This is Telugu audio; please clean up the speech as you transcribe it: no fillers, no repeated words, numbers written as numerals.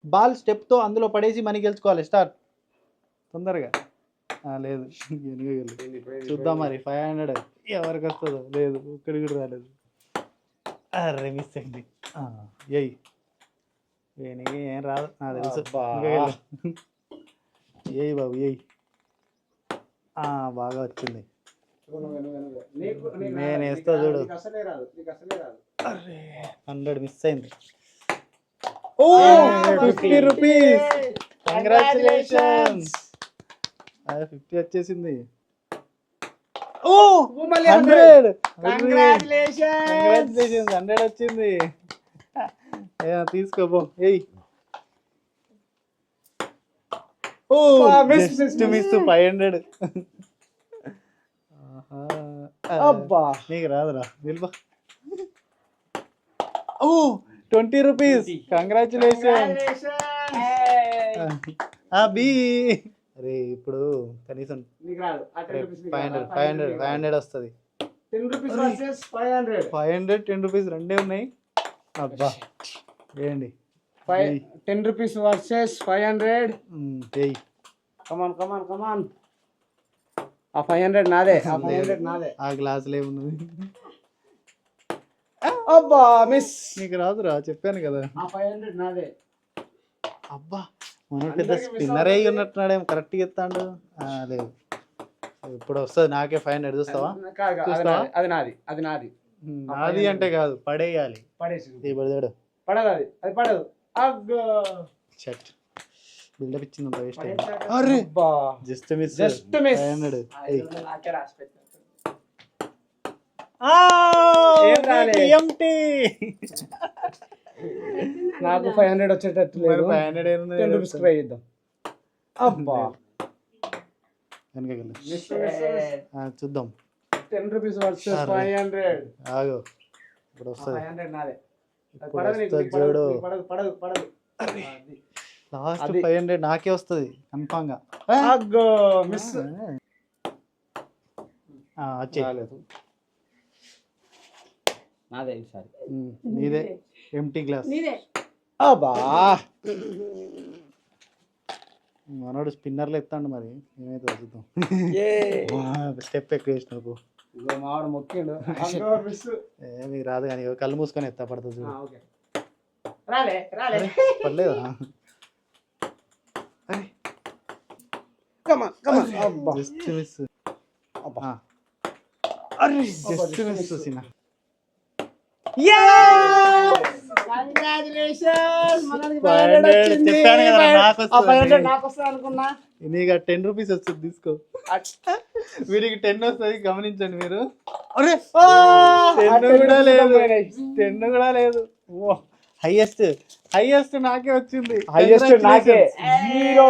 బాల్ స్టెప్తో అందులో పడేసి మనీ గెలుచుకోవాలి. స్టార్ట్ తొందరగా. లేదు చూద్దాం మరి. 500 ఎవరికి వస్తుందో. లేదు ఇక్కడికి కూడా రాలేదు. అరే మిస్ అయింది. ఏయ్ వీనికి ఏం రాదు నాకు తెలుసు. ఏయ్ బాబు ఏయ్. బాగా వచ్చింది. నేను వేస్తా చూడు. 100 మిస్ అయింది. 50 రూపీస్. కంగ్రాచులేషన్స్. 50 వచ్చేసింది. 100 వచ్చింది. తీసుకోబో. ఏయ్ మిస్ 500. నీకు రాదురా. నిల్బా. 20 రూపీస్. కంగ్రాచులేషన్. అరే ఇప్పుడు కనీసం 500 వస్తుంది. 500 10 రూపీస్ రెండే ఉన్నాయి. అబ్బా వేయండి. 10 రూపీస్ వర్సెస్ 500. కమాన్. ఆ 500 నాదే. ఆ గ్లాసులు ఏమున్నది. అబ్బా మిస్. నీకు రాదురా చెప్పాను కదా. ఆ 500 నాదే. అబ్బా మన పెద్ద స్పిన్నర్ అయ్యి ఉన్నట్టున్నాడేమో. కరెక్ట్గా ఎత్తాడు. లేదు ఇప్పుడు వస్తుంది నాకే 500. చూస్తావా? అది నాది అంటే కాదు పడేయాలి. పడేసాడు. పడదు అది పడదు. షట్ బిల్డప్ ఇచ్చింది. అరే జస్ట్ మిస్. 500. నాకు 500 వచ్చేటట్టు లేదు. 10 రూపీస్ ట్రై చేద్దాం. అబ్బా చూద్దాం. 10 రూపీస్ వర్సెస్ 500. ఆగు ఇప్పుడు వస్తుంది. 500 నాదే. చూడు పడదు. లాస్ట్ 500 నాకే వస్తుంది కన్ఫామ్ గా. మిస్. నాదే ఈసారి. నీదే. Empty glass. అబ్బా మనోడు స్పిన్నర్లు ఎత్తాడు. మరి ఏమైతే చూద్దాం. స్టెప్ ఎక్కువ వేసినావు. మావాడు మొక్కిండు. మీకు రాదు కానీ కళ్ళు మూసుకొని ఎత్తా పడుతుంది చూడు. పర్లేదా? Just miss. జస్ట్ మిస్ చూసిన. నీకు 10 రూపీస్ వస్తుంది. తీసుకో. వీడికి 10 వస్తుంది గమనించండి మీరు. 10 కూడా లేదు. హైయెస్ట్ నాకే వచ్చింది. 0